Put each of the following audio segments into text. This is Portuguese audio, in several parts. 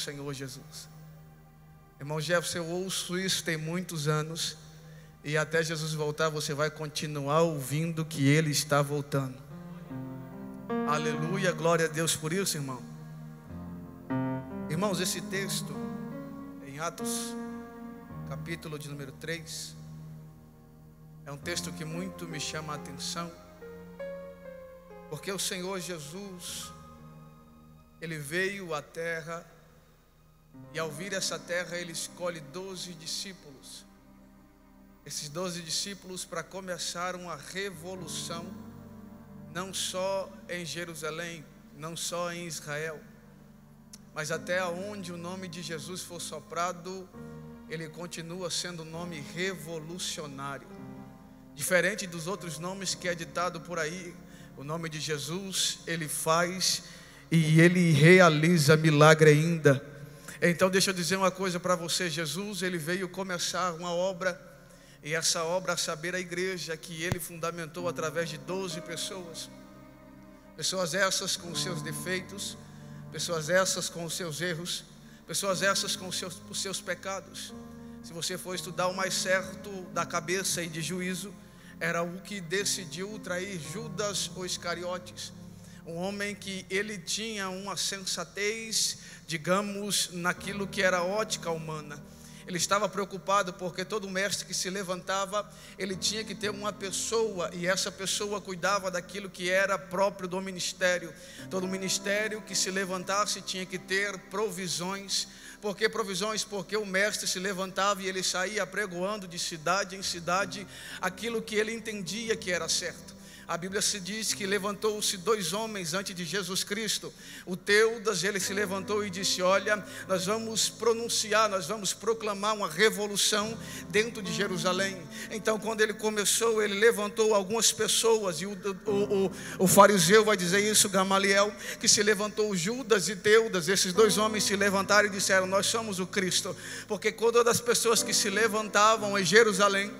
Senhor Jesus. Irmão Jefferson, eu ouço isso tem muitos anos, e até Jesus voltar você vai continuar ouvindo que Ele está voltando. Aleluia, glória a Deus por isso, irmão. Irmãos, esse texto em Atos, capítulo de número 3, é um texto que muito me chama a atenção, porque o Senhor Jesus, Ele veio à terra, e ao vir essa terra Ele escolhe 12 discípulos. Esses 12 discípulos para começar uma revolução, não só em Jerusalém, não só em Israel, mas até onde o nome de Jesus for soprado, ele continua sendo um nome revolucionário. Diferente dos outros nomes que é ditado por aí, o nome de Jesus, ele faz e ele realiza milagre ainda. Então deixa eu dizer uma coisa para você. Jesus, ele veio começar uma obra, e essa obra, a saber, a igreja, que ele fundamentou através de 12 pessoas. Pessoas essas com os seus defeitos, pessoas essas com os seus erros, pessoas essas com os seus pecados. Se você for estudar o mais certo da cabeça e de juízo, era o que decidiu trair Judas ou Iscariotes, um homem que ele tinha uma sensatez, digamos, naquilo que era ótica humana. Ele estava preocupado porque todo mestre que se levantava, ele tinha que ter uma pessoa, e essa pessoa cuidava daquilo que era próprio do ministério. Todo ministério que se levantasse tinha que ter provisões. Por que provisões? Porque o mestre se levantava e ele saía apregoando de cidade em cidade aquilo que ele entendia que era certo. A Bíblia se diz que levantou-se 2 homens antes de Jesus Cristo. O Teudas, ele se levantou e disse: olha, nós vamos pronunciar, nós vamos proclamar uma revolução dentro de Jerusalém. Então quando ele começou, ele levantou algumas pessoas, e o fariseu vai dizer isso, Gamaliel, que se levantou Judas e Teudas. Esses 2 homens se levantaram e disseram: nós somos o Cristo. Porque todas as pessoas que se levantavam em Jerusalém,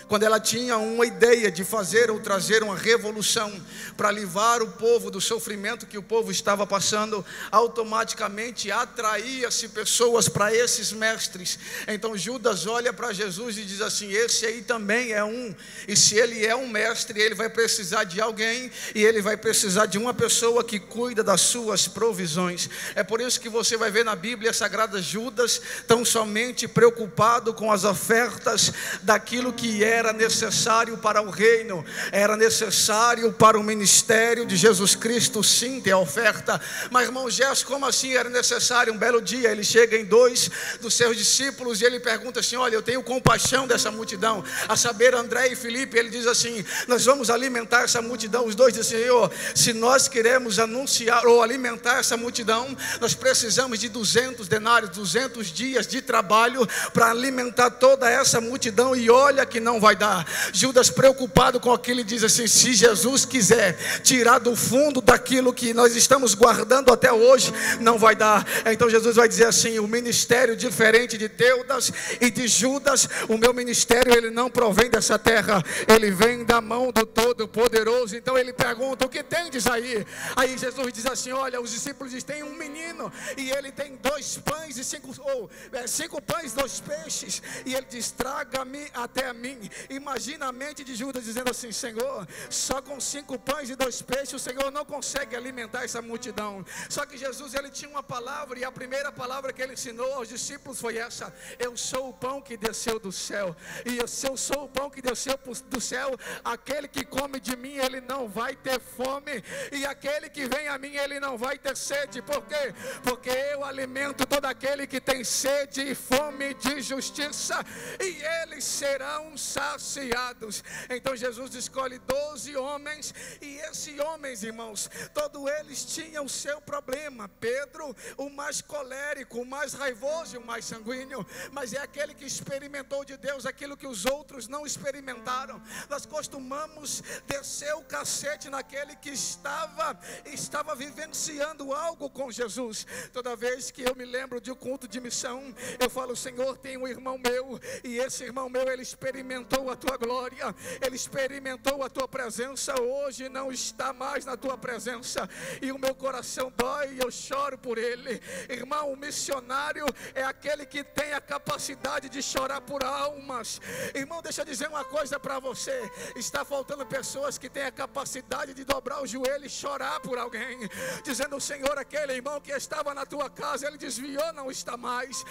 quando ela tinha uma ideia de fazer ou trazer uma revolução para livrar o povo do sofrimento que o povo estava passando, automaticamente atraía-se pessoas para esses mestres. Então Judas olha para Jesus e diz assim: esse aí também é um, e se ele é um mestre, ele vai precisar de alguém, e ele vai precisar de uma pessoa que cuida das suas provisões. É por isso que você vai ver na Bíblia Sagrada Judas tão somente preocupado com as ofertas daquilo que era necessário para o reino, era necessário para o ministério de Jesus Cristo, sim, ter a oferta. Mas irmão Gerson, como assim era necessário? Um belo dia ele chega em 2 dos seus discípulos e ele pergunta assim: olha, eu tenho compaixão dessa multidão, a saber, André e Filipe. Ele diz assim: nós vamos alimentar essa multidão. Os 2 dizem: Senhor, se nós queremos anunciar ou alimentar essa multidão, nós precisamos de 200 denários, 200 dias de trabalho para alimentar toda essa multidão, e olha que não vai dar. Judas, preocupado com aquilo, diz assim: se Jesus quiser tirar do fundo daquilo que nós estamos guardando até hoje, não vai dar. Então Jesus vai dizer assim: o ministério, diferente de Teudas e de Judas, o meu ministério, ele não provém dessa terra, ele vem da mão do Todo-Poderoso. Então ele pergunta: o que tendes aí? Aí Jesus diz assim: olha, os discípulos dizem: tem um menino e ele tem 2 pães e 5 pães e 2 peixes. E ele diz: traga-me até a mim. Imagina a mente de Judas dizendo assim: Senhor, só com 5 pães e 2 peixes o Senhor não consegue alimentar essa multidão. Só que Jesus, ele tinha uma palavra, e a primeira palavra que ele ensinou aos discípulos foi essa: eu sou o pão que desceu do céu. E se eu sou o pão que desceu do céu, aquele que come de mim, ele não vai ter fome, e aquele que vem a mim, ele não vai ter sede. Por quê? Porque eu alimento todo aquele que tem sede e fome de justiça, e eles serão saciados. Então Jesus escolhe 12 homens, e esses homens, irmãos, todos eles tinham o seu problema. Pedro, o mais colérico, o mais raivoso e o mais sanguíneo, mas é aquele que experimentou de Deus aquilo que os outros não experimentaram. Nós costumamos descer o cacete naquele que estava vivenciando algo com Jesus. Toda vez que eu me lembro de um culto de missão, eu falo: Senhor, tem um irmão meu, e esse irmão meu, ele experimentou experimentou a tua glória, ele experimentou a tua presença, hoje não está mais na tua presença, e o meu coração dói e eu choro por ele. Irmão, o missionário é aquele que tem a capacidade de chorar por almas. Irmão, deixa eu dizer uma coisa para você, está faltando pessoas que têm a capacidade de dobrar o joelho e chorar por alguém, dizendo: Senhor, aquele irmão que estava na tua casa, ele desviou, não está mais.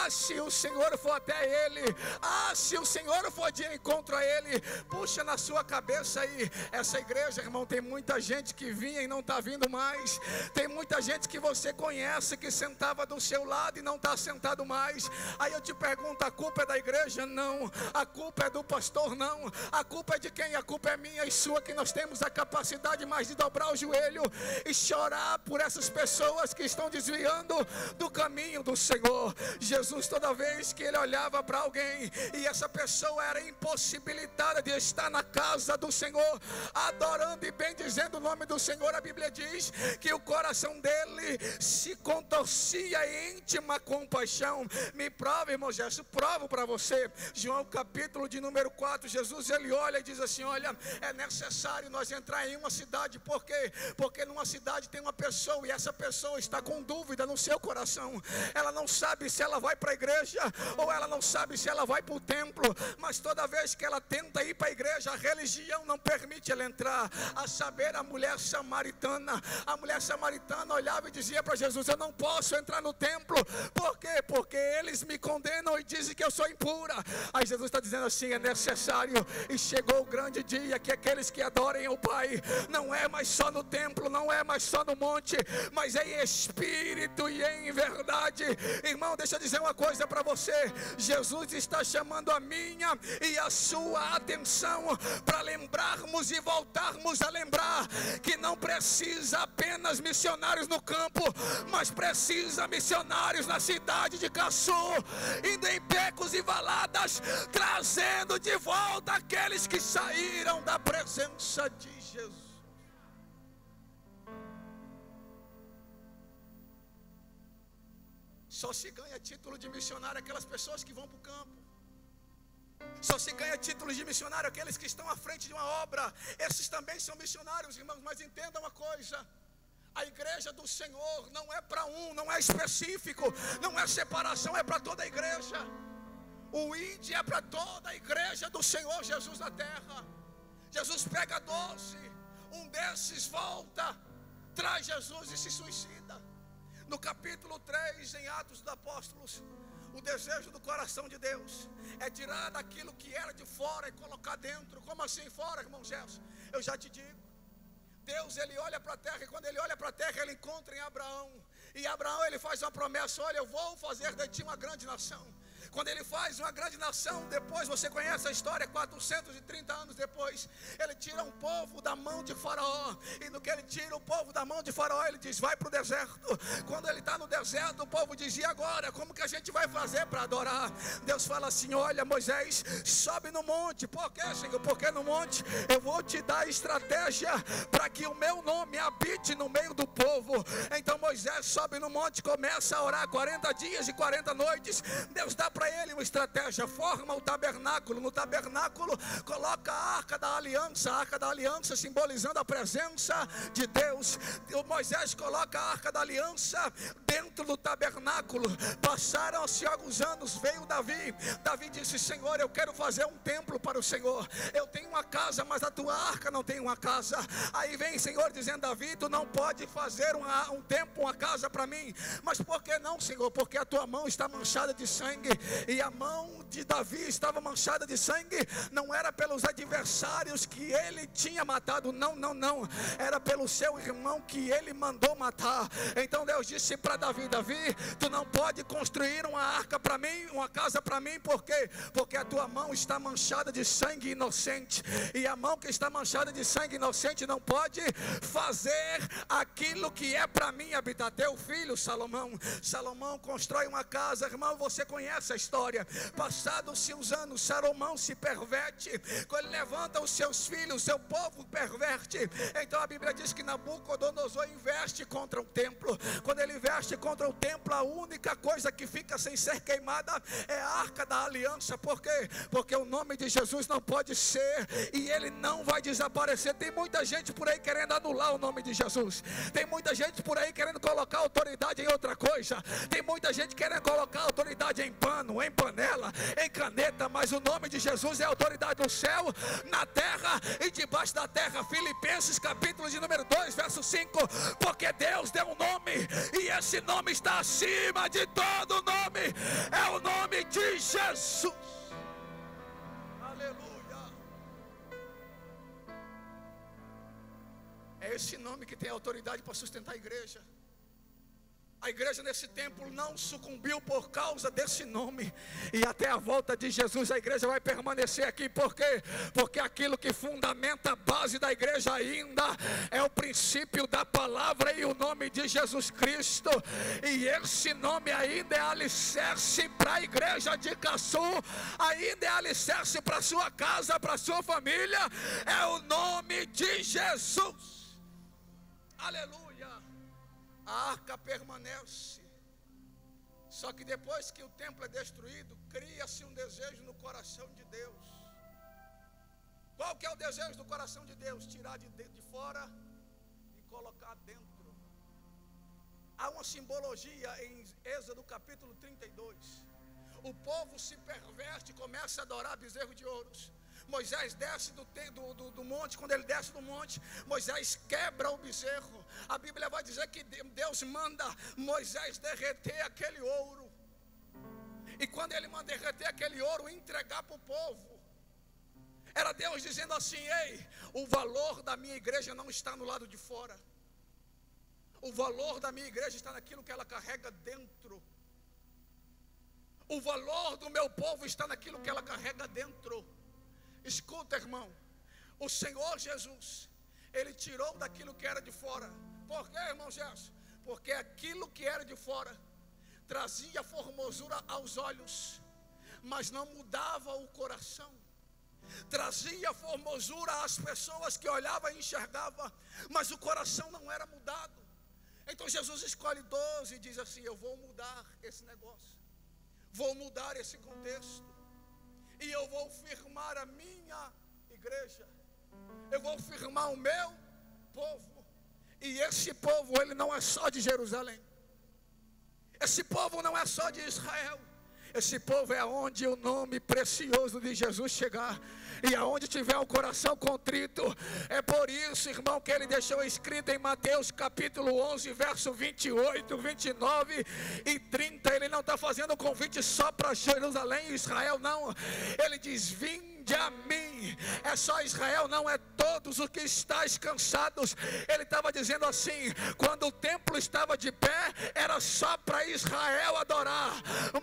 Se o Senhor for até ele, se o Senhor for de encontro a ele, puxa na sua cabeça aí, essa igreja, irmão, tem muita gente que vinha e não está vindo mais, tem muita gente que você conhece, que sentava do seu lado e não está sentado mais. Aí eu te pergunto, a culpa é da igreja? Não. A culpa é do pastor? Não. A culpa é de quem? A culpa é minha e sua, que nós temos a capacidade mais de dobrar o joelho e chorar por essas pessoas que estão desviando do caminho do Senhor. Jesus, toda vez que ele olhava para alguém e essa pessoa era impossibilitada de estar na casa do Senhor, adorando e bendizendo o nome do Senhor, a Bíblia diz que o coração dele se contorcia em íntima compaixão. Me prova, irmão Gerson, provo para você. João capítulo de número 4, Jesus ele olha e diz assim: olha, é necessário nós entrar em uma cidade. Por quê? Porque numa cidade tem uma pessoa e essa pessoa está com dúvida no seu coração. Ela não sabe se ela vai para a igreja ou ela não sabe se ela vai para o templo, mas toda vez que ela tenta ir para a igreja, a religião não permite ela entrar. A saber, a mulher samaritana. A mulher samaritana olhava e dizia para Jesus: eu não posso entrar no templo. Por quê? Porque eles me condenam e dizem que eu sou impura. Aí Jesus está dizendo assim: é necessário, e chegou o grande dia que aqueles que adorem o Pai, não é mais só no templo, não é mais só no monte, mas é em espírito e em verdade. Irmão, deixa eu dizer uma coisa para você, Jesus está chamando a minha e a sua atenção para lembrarmos e voltarmos a lembrar que não precisa apenas missionários no campo, mas precisa missionários na cidade de Caçu, indo em becos e valadas, trazendo de volta aqueles que saíram da presença de Jesus. Só se ganha título de missionário aquelas pessoas que vão para o campo. Só se ganha títulos de missionário aqueles que estão à frente de uma obra. Esses também são missionários, irmãos. Mas entenda uma coisa: a igreja do Senhor não é para um, não é específico, não é separação, é para toda a igreja. O ID é para toda a igreja do Senhor Jesus na terra. Jesus pega 12, um desses volta, traz Jesus e se suicida. No capítulo 3, em Atos dos Apóstolos, o desejo do coração de Deus é tirar daquilo que era de fora e colocar dentro. Como assim fora, irmão Gerson? Eu já te digo. Deus, ele olha para a terra, e quando ele olha para a terra, ele encontra em Abraão. E Abraão, ele faz uma promessa: olha, eu vou fazer de ti uma grande nação. Quando ele faz uma grande nação, depois você conhece a história, 430 anos depois, ele tira um povo da mão de Faraó. E no que ele tira o povo da mão de Faraó, ele diz: vai para o deserto. Quando ele está no deserto, o povo diz: e agora? Como que a gente vai fazer para adorar? Deus fala assim: olha, Moisés, sobe no monte. Por quê, Senhor? Porque no monte eu vou te dar estratégia para que o meu nome habite no meio do povo. Então Moisés sobe no monte, começa a orar 40 dias e 40 noites. Deus dá para ele uma estratégia: forma o tabernáculo. No tabernáculo coloca a arca da aliança simbolizando a presença de Deus. Moisés coloca a arca da aliança dentro do tabernáculo. Passaram-se alguns anos, veio Davi disse: Senhor, eu quero fazer um templo para o Senhor. Eu tenho uma casa, mas a tua arca não tem uma casa. Aí vem o Senhor dizendo: Davi, tu não pode fazer um templo, uma casa para mim. Mas por que não, Senhor? Porque a tua mão está manchada de sangue. E a mão de Davi estava manchada de sangue. Não era pelos adversários que ele tinha matado, não. Era pelo seu irmão que ele mandou matar. Então Deus disse para Davi: Davi, tu não pode construir uma arca para mim, uma casa para mim. Por quê? Porque a tua mão está manchada de sangue inocente. E a mão que está manchada de sangue inocente não pode fazer aquilo que é para mim habitar. Teu filho Salomão constrói uma casa. Irmão, você conhece essa história. Passados-se os anos, Salomão se perverte. Quando ele levanta os seus filhos, seu povo perverte. Então a Bíblia diz que Nabucodonosor investe contra o templo. Quando ele investe contra o templo, a única coisa que fica sem ser queimada é a arca da aliança. Por quê? Porque o nome de Jesus não pode ser, e ele não vai desaparecer. Tem muita gente por aí querendo anular o nome de Jesus. Tem muita gente por aí querendo colocar autoridade em outra coisa. Tem muita gente querendo colocar autoridade em pano, em panela, em caneta. Mas o nome de Jesus é a autoridade no céu, na terra e debaixo da terra. Filipenses capítulo de número 2, verso 5. Porque Deus deu um nome, e esse nome está acima de todo nome. É o nome de Jesus. Aleluia. É esse nome que tem autoridade para sustentar a igreja. A igreja nesse templo não sucumbiu por causa desse nome. E até a volta de Jesus a igreja vai permanecer aqui. Por quê? Porque aquilo que fundamenta a base da igreja ainda é o princípio da palavra e o nome de Jesus Cristo. E esse nome ainda é alicerce para a igreja de Caçu. Ainda é alicerce para a sua casa, para a sua família. É o nome de Jesus. Aleluia. A arca permanece. Só que depois que o templo é destruído, cria-se um desejo no coração de Deus. Qual que é o desejo do coração de Deus? Tirar de fora e colocar dentro. Há uma simbologia em Êxodo capítulo 32. O povo se perverte e começa a adorar bezerro de ouros. Moisés desce do monte. Quando ele desce do monte, Moisés quebra o bezerro. A Bíblia vai dizer que Deus manda Moisés derreter aquele ouro. E quando ele manda derreter aquele ouro, entregar para o povo, era Deus dizendo assim: ei, o valor da minha igreja não está no lado de fora. O valor da minha igreja está naquilo que ela carrega dentro. O valor do meu povo está naquilo que ela carrega dentro. Escuta, irmão, o Senhor Jesus, Ele tirou daquilo que era de fora. Por quê, irmão Gerson? Porque aquilo que era de fora trazia formosura aos olhos, mas não mudava o coração. Trazia formosura às pessoas que olhavam e enxergavam, mas o coração não era mudado. Então Jesus escolhe 12 e diz assim: eu vou mudar esse negócio, vou mudar esse contexto, e eu vou firmar a minha igreja, eu vou firmar o meu povo. E esse povo, ele não é só de Jerusalém, esse povo não é só de Israel. Esse povo é aonde o nome precioso de Jesus chegar, e aonde tiver o coração contrito. É por isso, irmão, que ele deixou escrito em Mateus capítulo 11, verso 28, 29 e 30. Ele não está fazendo convite só para Jerusalém e Israel, não. Ele diz: vinde a mim. É só Israel? Não, é todos os que estáis cansados. Ele estava dizendo assim: quando o templo estava de pé, era só para Israel adorar,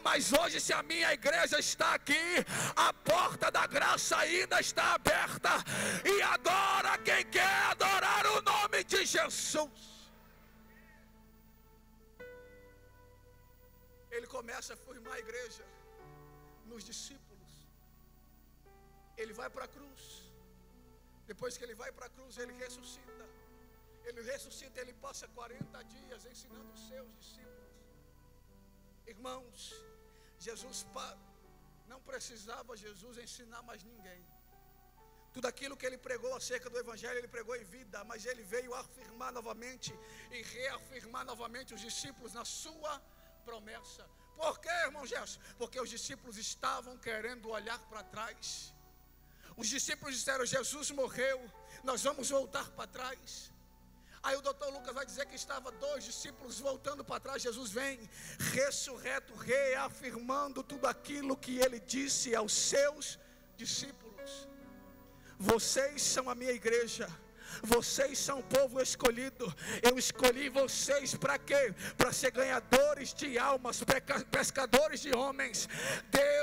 mas hoje, se a minha igreja está aqui, a porta da graça ainda está aberta, e adora quem quer adorar o nome de Jesus. Ele começa a formar a igreja nos discípulos. Ele vai para a cruz. Depois que ele vai para a cruz, ele ressuscita. Ele passa 40 dias ensinando os seus discípulos. Irmãos, Jesus não precisava Jesus ensinar mais ninguém. Tudo aquilo que ele pregou acerca do evangelho, ele pregou em vida, mas ele veio afirmar novamente e reafirmar novamente os discípulos na sua promessa. Por quê, irmão Gerson? Porque os discípulos estavam querendo olhar para trás. Os discípulos disseram: Jesus morreu, nós vamos voltar para trás. Aí o doutor Lucas vai dizer que estava 2 discípulos voltando para trás. Jesus vem ressurreto, reafirmando tudo aquilo que ele disse aos seus discípulos: vocês são a minha igreja, vocês são povo escolhido. Eu escolhi vocês para quê? Para ser ganhadores de almas, pescadores de homens.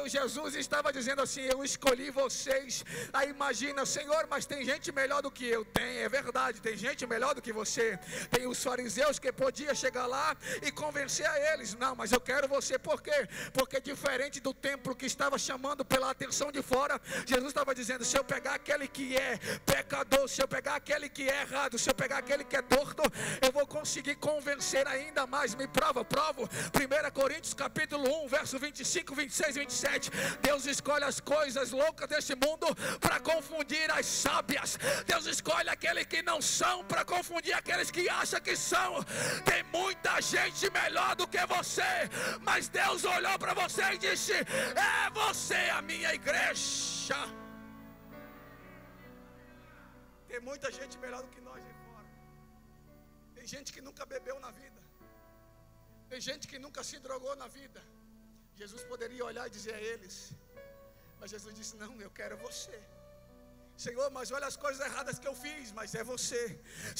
Jesus estava dizendo assim: eu escolhi vocês. Aí imagina, Senhor, mas tem gente melhor do que eu. Tem, é verdade, tem gente melhor do que você. Tem os fariseus que podia chegar lá e convencer a eles. Não, mas eu quero você. Por quê? Porque diferente do templo que estava chamando pela atenção de fora, Jesus estava dizendo: se eu pegar aquele que é pecador, se eu pegar aquele que é errado, se eu pegar aquele que é torto, eu vou conseguir convencer ainda mais. Me provo. 1 Coríntios capítulo 1, verso 25, 26 e 27. Deus escolhe as coisas loucas desse mundo para confundir as sábias. Deus escolhe aqueles que não são para confundir aqueles que acham que são. Tem muita gente melhor do que você, mas Deus olhou para você e disse: é você a minha igreja. Tem muita gente melhor do que nós aí fora. Tem gente que nunca bebeu na vida. Tem gente que nunca se drogou na vida. Jesus poderia olhar e dizer a eles, mas Jesus disse: não, eu quero você. Senhor, mas olha as coisas erradas que eu fiz, mas é você.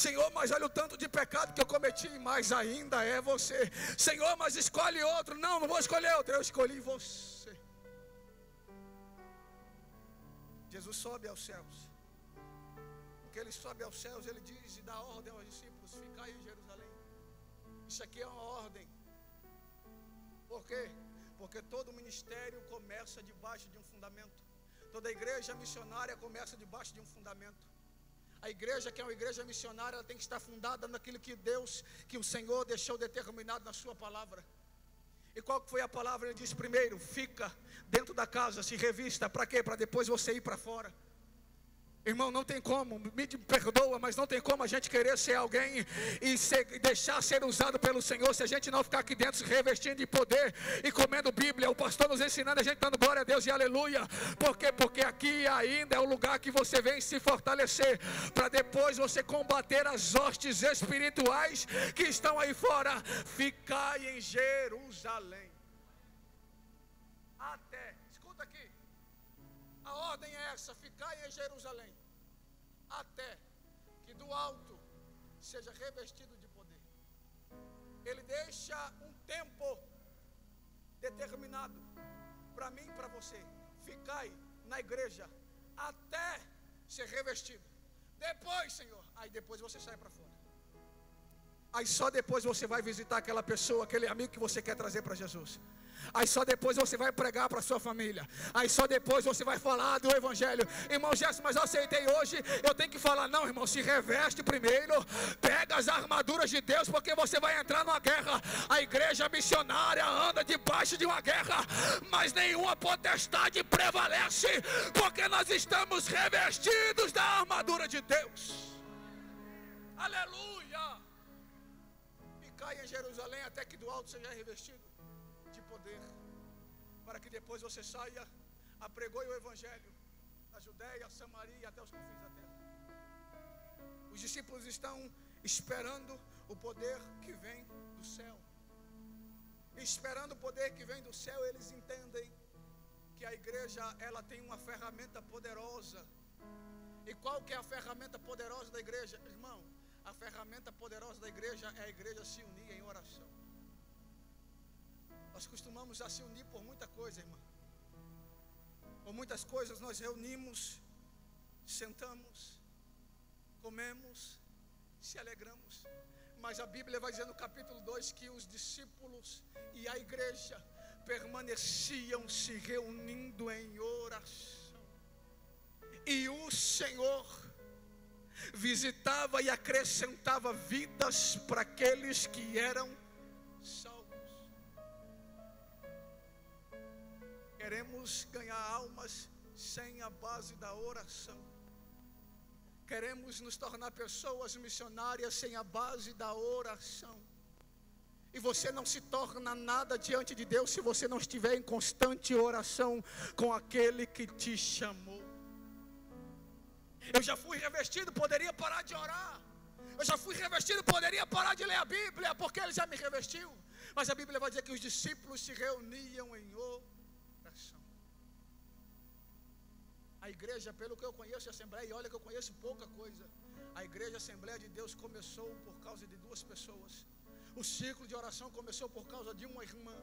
Senhor, mas olha o tanto de pecado que eu cometi, mas ainda é você. Senhor, mas escolhe outro. Não vou escolher outro, eu escolhi você. Jesus sobe aos céus. Porque ele sobe aos céus, ele diz e dá ordem aos discípulos: ficai em Jerusalém. Isso aqui é uma ordem. Por quê? Porque todo ministério começa debaixo de um fundamento. Toda igreja missionária começa debaixo de um fundamento. A igreja que é uma igreja missionária, ela tem que estar fundada naquilo que que o Senhor deixou determinado na sua palavra. E qual foi a palavra? Ele disse: primeiro, fica dentro da casa, se revista. Para quê? Para depois você ir para fora. Irmão, não tem como, me perdoa, mas não tem como a gente querer ser alguém e deixar ser usado pelo Senhor se a gente não ficar aqui dentro se revestindo de poder e comendo Bíblia, o pastor nos ensinando, a gente dando glória a Deus e aleluia. Por quê? Porque aqui ainda é o lugar que você vem se fortalecer, para depois você combater as hostes espirituais que estão aí fora. Ficai em Jerusalém. Escuta aqui, a ordem é essa: ficai em Jerusalém, até que do alto seja revestido de poder. Ele deixa um tempo determinado para mim e para você. Ficai na igreja até ser revestido. Depois, Senhor, aí depois você sai para fora. Aí só depois você vai visitar aquela pessoa, aquele amigo que você quer trazer para Jesus. Aí só depois você vai pregar para a sua família. Aí só depois você vai falar do evangelho. Irmão Gerson, mas eu aceitei hoje, eu tenho que falar. Não, irmão, se reveste primeiro. Pega as armaduras de Deus, porque você vai entrar numa guerra. A igreja missionária anda debaixo de uma guerra, mas nenhuma potestade prevalece, porque nós estamos revestidos da armadura de Deus. Aleluia. Ficai em Jerusalém até que do alto seja revestido de poder, para que depois você saia, apregoe o evangelho na Judeia, Samaria, até os confins da terra. Os discípulos estão esperando o poder que vem do céu. Esperando o poder que vem do céu, eles entendem que a igreja, ela tem uma ferramenta poderosa. E qual que é a ferramenta poderosa da igreja? Irmão, a ferramenta poderosa da igreja é a igreja se unir em oração. Nós costumamos a se unir por muita coisa, irmão. Por muitas coisas nós reunimos, sentamos, comemos, se alegramos. Mas a Bíblia vai dizer no capítulo 2 que os discípulos e a igreja permaneciam se reunindo em oração. E o Senhor visitava e acrescentava vidas para aqueles que eram salvos. Queremos ganhar almas sem a base da oração. Queremos nos tornar pessoas missionárias sem a base da oração. E você não se torna nada diante de Deus se você não estiver em constante oração com aquele que te chamou. Eu já fui revestido, poderia parar de orar. Eu já fui revestido, poderia parar de ler a Bíblia, porque ele já me revestiu. Mas a Bíblia vai dizer que os discípulos se reuniam em oração. A igreja, pelo que eu conheço, a Assembleia, e olha que eu conheço pouca coisa, A igreja Assembleia de Deus começou por causa de duas pessoas. O ciclo de oração começou por causa de uma irmã,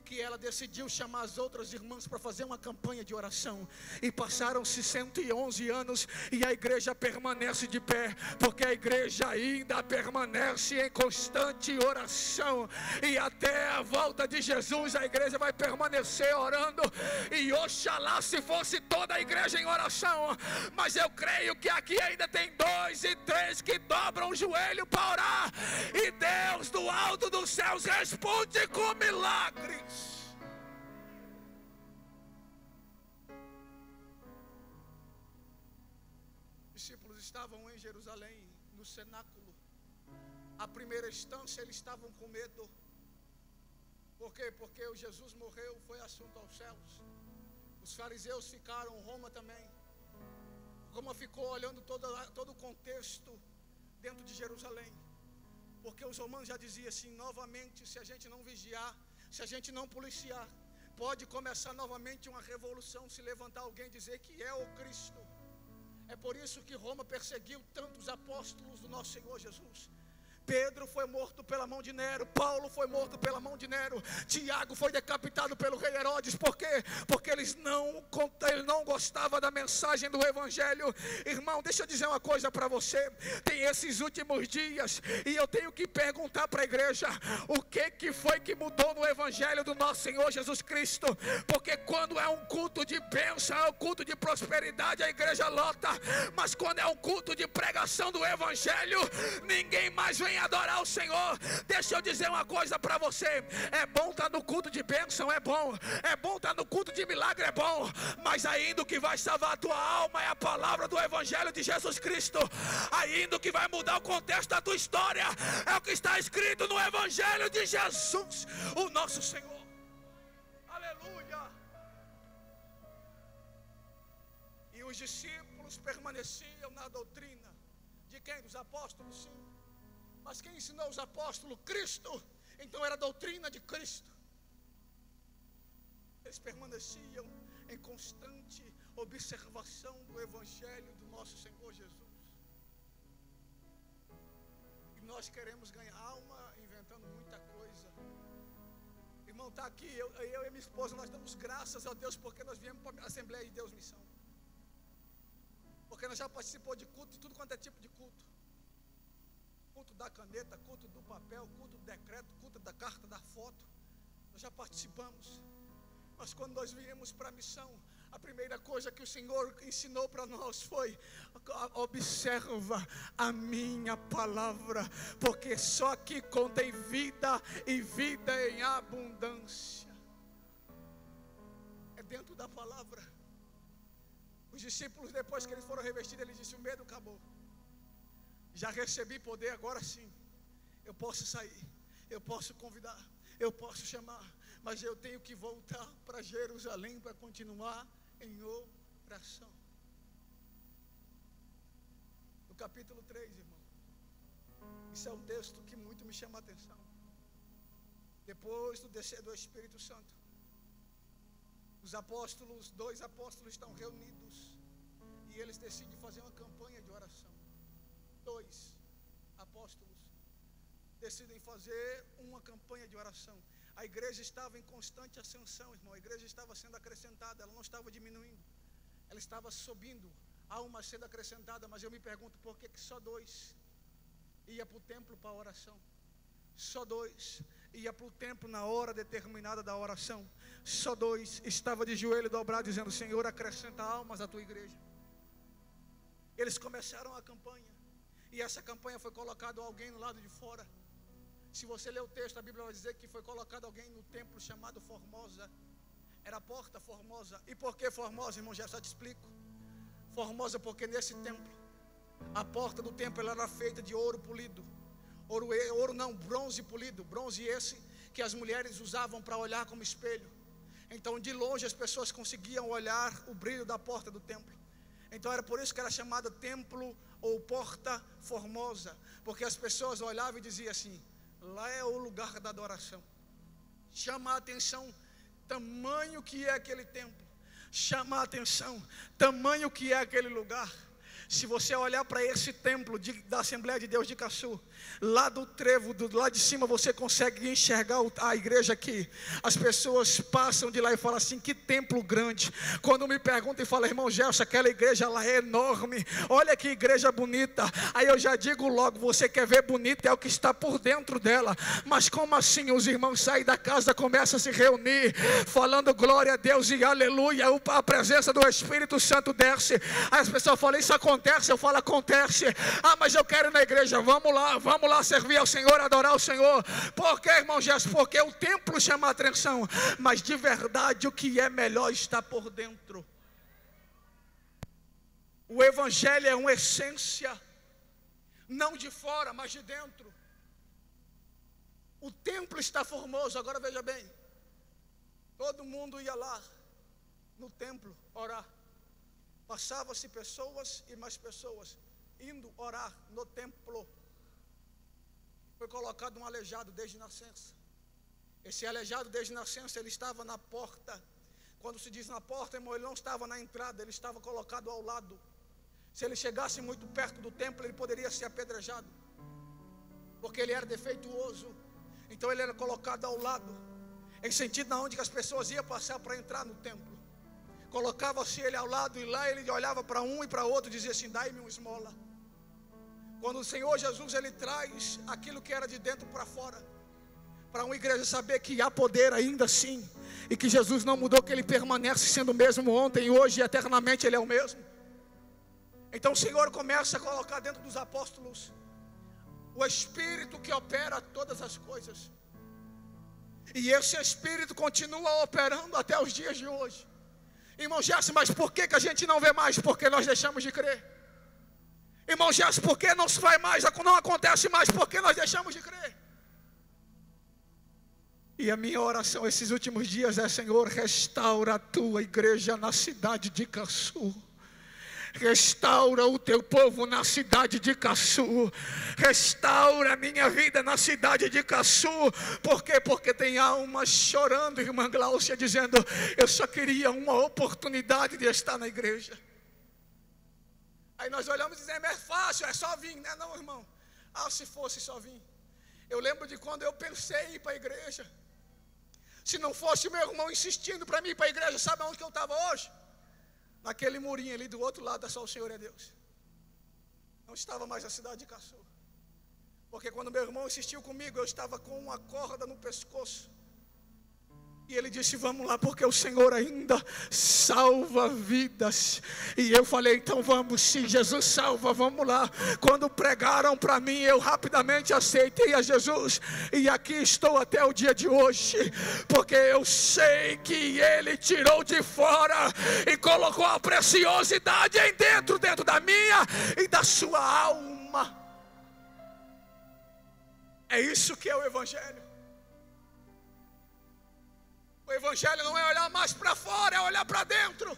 que ela decidiu chamar as outras irmãs para fazer uma campanha de oração. E passaram-se 111 anos e a igreja permanece de pé, porque a igreja ainda permanece em constante oração. E até a volta de Jesus a igreja vai permanecer orando. E oxalá se fosse toda a igreja em oração, mas eu creio que aqui ainda tem 2 e 3 que dobram o joelho para orar, e Deus do alto dos céus responde com milagres. Os discípulos estavam em Jerusalém, no cenáculo. A primeira instância eles estavam com medo. Por quê? Porque o Jesus morreu, foi assunto aos céus. Os fariseus ficaram, Roma também. Roma ficou olhando todo o contexto dentro de Jerusalém. Porque os romanos já diziam assim: novamente, se a gente não vigiar, se a gente não policiar, pode começar novamente uma revolução, se levantar alguém e dizer que é o Cristo. É por isso que Roma perseguiu tantos apóstolos do nosso Senhor Jesus. Pedro foi morto pela mão de Nero, Paulo foi morto pela mão de Nero, Tiago foi decapitado pelo rei Herodes. Por quê? Porque ele não gostava da mensagem do evangelho. Irmão, deixa eu dizer uma coisa para você. Tem esses últimos dias e eu tenho que perguntar para a igreja: o que foi que mudou no evangelho do nosso Senhor Jesus Cristo? Porque quando é um culto de bênção, é um culto de prosperidade, a igreja lota. Mas quando é um culto de pregação do evangelho, ninguém mais vem adorar o Senhor. Deixa eu dizer uma coisa para você: é bom estar no culto de bênção, é bom estar no culto de milagre, é bom, mas ainda o que vai salvar a tua alma é a palavra do evangelho de Jesus Cristo. Ainda o que vai mudar o contexto da tua história é o que está escrito no evangelho de Jesus, o nosso Senhor. Aleluia. E os discípulos permaneciam na doutrina de quem? Dos apóstolos, sim. Mas quem ensinou os apóstolos? Cristo. Então era a doutrina de Cristo. Eles permaneciam em constante observação do evangelho do nosso Senhor Jesus. E nós queremos ganhar alma inventando muita coisa. Irmão, está aqui, eu e minha esposa, nós damos graças a Deus porque nós viemos para a Assembleia de Deus Missão. Porque nós já participamos de culto, de tudo quanto é tipo de culto. Culto da caneta, culto do papel, culto do decreto, culto da carta, da foto. Nós já participamos. Mas quando nós viemos para a missão, a primeira coisa que o Senhor ensinou para nós foi: observa a minha palavra, porque só aqui contém vida e vida em abundância. É dentro da palavra. Os discípulos, depois que eles foram revestidos, eles disseram: o medo acabou. Já recebi poder, agora sim. Eu posso sair, eu posso convidar, eu posso chamar, mas eu tenho que voltar para Jerusalém para continuar em oração. No capítulo 3, irmão, isso é um texto que muito me chama a atenção. Depois do descer do Espírito Santo, os apóstolos, 2 apóstolos estão reunidos e eles decidem fazer uma campanha de oração. 2 apóstolos decidem fazer uma campanha de oração. A igreja estava em constante ascensão, irmão. A igreja estava sendo acrescentada, ela não estava diminuindo, ela estava subindo, alma sendo acrescentada. Mas eu me pergunto, por que só 2 ia para o templo para a oração? Só 2 ia para o templo na hora determinada da oração. Só 2 estava de joelho dobrado dizendo: Senhor, acrescenta almas à tua igreja. Eles começaram a campanha, e essa campanha foi colocado alguém no lado de fora. Se você ler o texto, a Bíblia vai dizer que foi colocado alguém no templo chamado Formosa. Era a porta Formosa. E por que Formosa, irmão? Já te explico. Formosa porque nesse templo, a porta do templo ela era feita de ouro polido. Ouro não, bronze polido. Bronze esse que as mulheres usavam para olhar como espelho. Então de longe as pessoas conseguiam olhar o brilho da porta do templo. Então era por isso que era chamada templo ou porta formosa, porque as pessoas olhavam e diziam assim: lá é o lugar da adoração. Chama a atenção tamanho que é aquele templo, chama a atenção tamanho que é aquele lugar, Se você olhar para esse templo da Assembleia de Deus de Caçu, lá do trevo, lá de cima você consegue enxergar a igreja aqui. As pessoas passam de lá e falam assim: que templo grande. Quando me perguntam e falam: irmão Gerson, aquela igreja lá é enorme, olha que igreja bonita. Aí eu já digo logo: você quer ver bonita, é o que está por dentro dela. Mas como assim? Os irmãos saem da casa, começam a se reunir, falando glória a Deus e aleluia, a presença do Espírito Santo desce. Aí as pessoas falam: isso acontece? Eu falo: acontece. Ah, mas eu quero ir na igreja. Vamos lá servir ao Senhor, adorar o Senhor. Por que, irmão Gerson? Porque o templo chama a atenção, mas de verdade o que é melhor está por dentro. O evangelho é uma essência, não de fora, mas de dentro. O templo está formoso. Agora veja bem, todo mundo ia lá no templo orar. Passava-se pessoas e mais pessoas indo orar no templo. Foi colocado um aleijado desde nascença. Esse aleijado desde nascença, ele estava na porta. Quando se diz na porta, irmão, ele não estava na entrada, ele estava colocado ao lado. Se ele chegasse muito perto do templo, ele poderia ser apedrejado, porque ele era defeituoso. Então ele era colocado ao lado, em sentido na onde que as pessoas iam passar para entrar no templo. Colocava-se ele ao lado, e lá ele olhava para um e para outro e dizia assim: dai-me uma esmola. Quando o Senhor Jesus, ele traz aquilo que era de dentro para fora, para uma igreja saber que há poder ainda assim, e que Jesus não mudou, que ele permanece sendo o mesmo ontem, hoje e eternamente ele é o mesmo. Então o Senhor começa a colocar dentro dos apóstolos o Espírito que opera todas as coisas, e esse Espírito continua operando até os dias de hoje. Irmão Gerson, mas por que a gente não vê mais? Porque nós deixamos de crer. Irmão Gerson, por que não se vai mais, não acontece mais? Porque nós deixamos de crer. E a minha oração esses últimos dias é: Senhor, restaura a tua igreja na cidade de Caçu. Restaura o teu povo na cidade de Caçu. Restaura a minha vida na cidade de Caçu. Por quê? Porque tem almas chorando, irmã Gláucia, dizendo: eu só queria uma oportunidade de estar na igreja. Aí nós olhamos e dizemos: é fácil, é só vir, né? Não, irmão. Ah, se fosse só vir. Eu lembro de quando eu pensei em ir para a igreja. Se não fosse meu irmão insistindo para mim ir para a igreja, sabe onde que eu estava hoje? Naquele murinho ali do outro lado, só o Senhor é Deus. Não estava mais na cidade de Caçu. Porque quando meu irmão insistiu comigo, eu estava com uma corda no pescoço. E ele disse: vamos lá, porque o Senhor ainda salva vidas. E eu falei: então vamos, se Jesus salva, vamos lá. Quando pregaram para mim, eu rapidamente aceitei a Jesus. E aqui estou até o dia de hoje, porque eu sei que Ele tirou de fora e colocou a preciosidade em dentro da minha e da sua alma. É isso que é o Evangelho. O Evangelho não é olhar mais para fora, é olhar para dentro.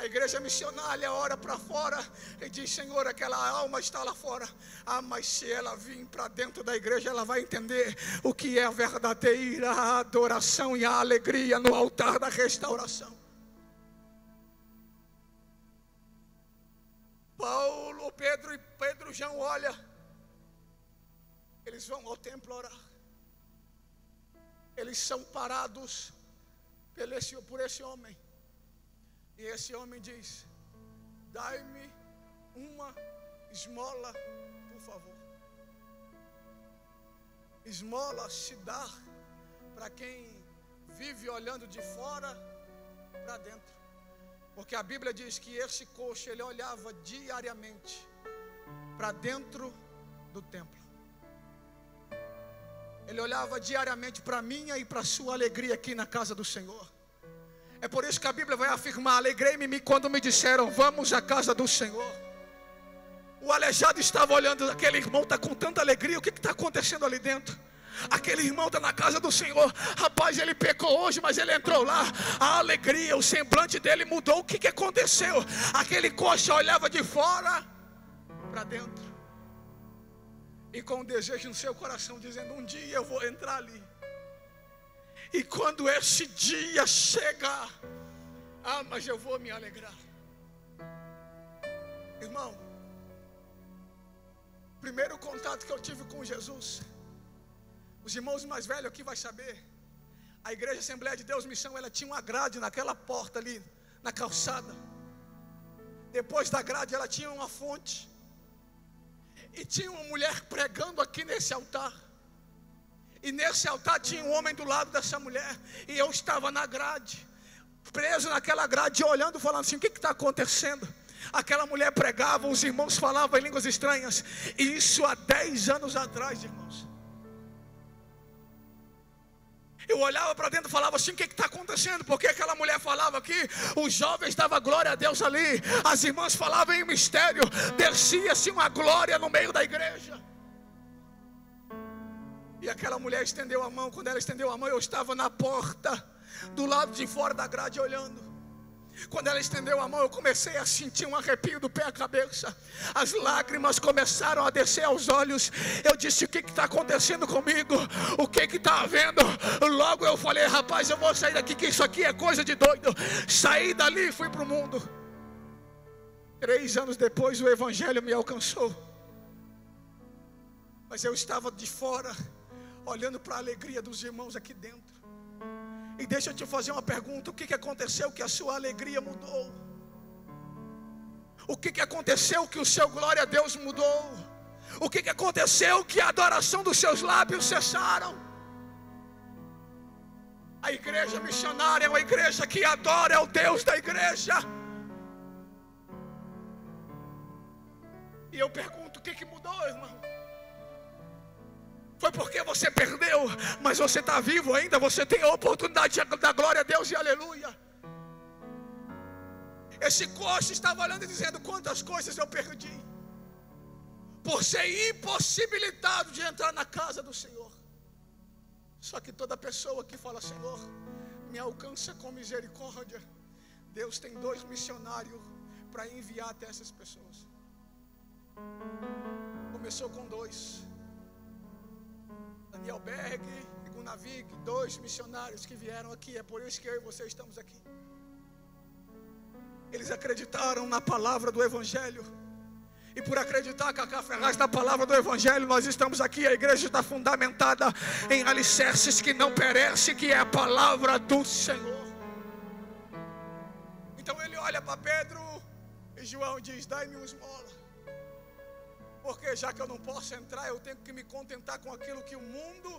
A igreja missionária ora para fora e diz: Senhor, aquela alma está lá fora. Ah, mas se ela vir para dentro da igreja, ela vai entender o que é a verdadeira adoração e a alegria no altar da restauração. Paulo, Pedro e João, olha, eles vão ao templo orar. Eles são parados por esse homem. E esse homem diz: dai-me uma esmola, por favor. Esmola se dá para quem vive olhando de fora para dentro. Porque a Bíblia diz que esse coxo, ele olhava diariamente para dentro do templo. Ele olhava diariamente para a minha e para a sua alegria aqui na casa do Senhor. É por isso que a Bíblia vai afirmar: alegrei-me quando me disseram, vamos à casa do Senhor. O aleijado estava olhando, aquele irmão está com tanta alegria, o que está acontecendo ali dentro? Aquele irmão está na casa do Senhor. Rapaz, ele pecou hoje, mas ele entrou lá. A alegria, o semblante dele mudou. O que aconteceu? Aquele coxa olhava de fora para dentro, e com um desejo no seu coração, dizendo: um dia eu vou entrar ali. E quando esse dia chegar, ah, mas eu vou me alegrar. Irmão, primeiro contato que eu tive com Jesus, os irmãos mais velhos aqui vai saber. A igreja Assembleia de Deus Missão, ela tinha uma grade naquela porta ali, na calçada. Depois da grade ela tinha uma fonte. E tinha uma mulher pregando aqui nesse altar. E nesse altar tinha um homem do lado dessa mulher. E eu estava na grade, preso naquela grade, olhando, falando assim: o que está acontecendo? Aquela mulher pregava, os irmãos falavam em línguas estranhas. E isso há 10 anos atrás, irmãos. Eu olhava para dentro e falava assim: o que está acontecendo? Porque aquela mulher falava aqui, os jovens davam glória a Deus ali, as irmãs falavam em mistério, descia-se uma glória no meio da igreja. E aquela mulher estendeu a mão. Quando ela estendeu a mão, eu estava na porta, do lado de fora da grade, olhando. Quando ela estendeu a mão, eu comecei a sentir um arrepio do pé à cabeça. As lágrimas começaram a descer aos olhos. Eu disse: o que está acontecendo comigo? O que está havendo? Logo eu falei: rapaz, eu vou sair daqui, que isso aqui é coisa de doido. Saí dali e fui para o mundo. 3 anos depois o evangelho me alcançou. Mas eu estava de fora, olhando para a alegria dos irmãos aqui dentro. E deixa eu te fazer uma pergunta: o que aconteceu que a sua alegria mudou? O que aconteceu que o seu glória a Deus mudou? O que aconteceu que a adoração dos seus lábios cessaram? A igreja missionária é uma igreja que adora o Deus da igreja. E eu pergunto: o que mudou, irmão? Foi porque você perdeu, mas você está vivo ainda, você tem a oportunidade de dar glória a Deus e aleluia. Esse coxo estava olhando e dizendo: quantas coisas eu perdi, por ser impossibilitado de entrar na casa do Senhor. Só que toda pessoa que fala: Senhor, me alcança com misericórdia, Deus tem 2 missionários para enviar até essas pessoas. Começou com 2. Daniel Berg e Gunavik, 2 missionários que vieram aqui. É por isso que eu e você estamos aqui. Eles acreditaram na palavra do evangelho. E por acreditar, Cacá Ferraz, na palavra do evangelho, nós estamos aqui. A igreja está fundamentada em alicerces que não perecem, que é a palavra do Senhor. Então ele olha para Pedro e João e diz: dai-me uma esmola, porque já que eu não posso entrar, eu tenho que me contentar com aquilo que o mundo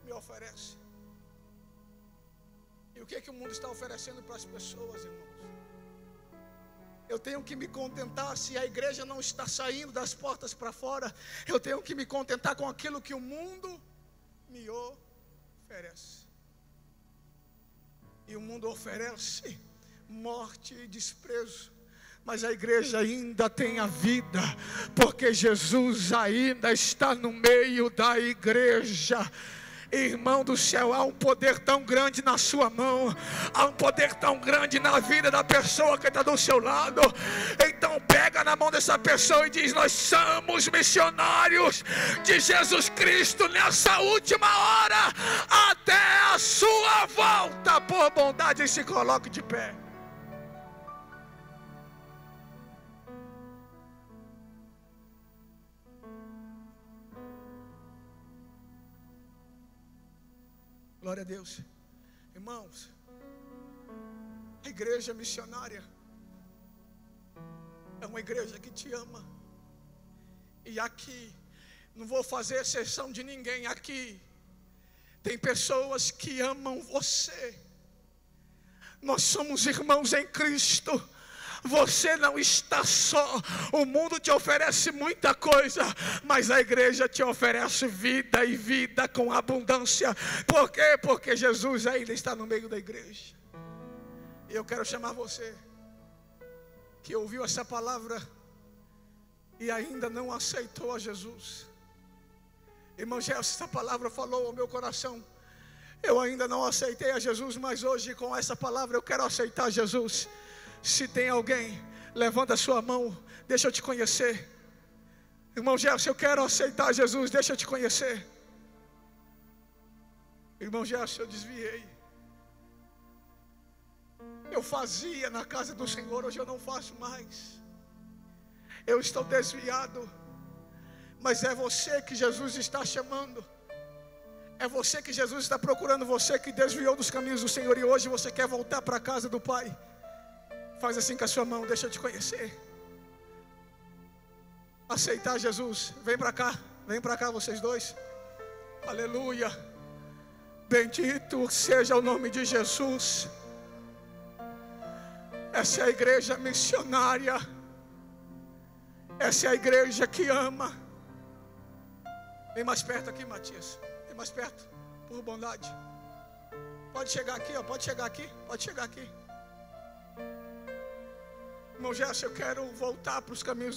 me oferece. E o que o mundo está oferecendo para as pessoas, irmãos? Eu tenho que me contentar. Se a igreja não está saindo das portas para fora, eu tenho que me contentar com aquilo que o mundo me oferece. E o mundo oferece morte e desprezo, mas a igreja ainda tem a vida, porque Jesus ainda está no meio da igreja. Irmão do céu, há um poder tão grande na sua mão, há um poder tão grande na vida da pessoa que está do seu lado. Então pega na mão dessa pessoa e diz: nós somos missionários de Jesus Cristo nessa última hora, até a sua volta. Por bondade, se coloque de pé. Glória a Deus. Irmãos, a igreja missionária é uma igreja que te ama. E aqui, não vou fazer exceção de ninguém, aqui tem pessoas que amam você. Nós somos irmãos em Cristo. Você não está só. O mundo te oferece muita coisa, mas a igreja te oferece vida, e vida com abundância. Por quê? Porque Jesus ainda está no meio da igreja. E eu quero chamar você que ouviu essa palavra e ainda não aceitou a Jesus. Irmão Gelson, essa palavra falou ao meu coração. Eu ainda não aceitei a Jesus, mas hoje com essa palavra eu quero aceitar Jesus. Se tem alguém, levanta a sua mão, deixa eu te conhecer. Irmão Gerson, eu quero aceitar Jesus, deixa eu te conhecer. Irmão Gerson, eu desviei. Eu fazia na casa do Senhor, hoje eu não faço mais. eu estou desviado. Mas é você que Jesus está chamando. É você que Jesus está procurando, você que desviou dos caminhos do Senhor e hoje você quer voltar para a casa do Pai. Faz assim com a sua mão, deixa eu te conhecer. Aceitar Jesus, vem para cá vocês dois. Aleluia. Bendito seja o nome de Jesus. Essa é a igreja missionária. Essa é a igreja que ama. Vem mais perto aqui, Matias. Vem mais perto, por bondade. Pode chegar aqui, ó. Pode chegar aqui. Pode chegar aqui. Irmão Gerson, eu quero voltar para os caminhos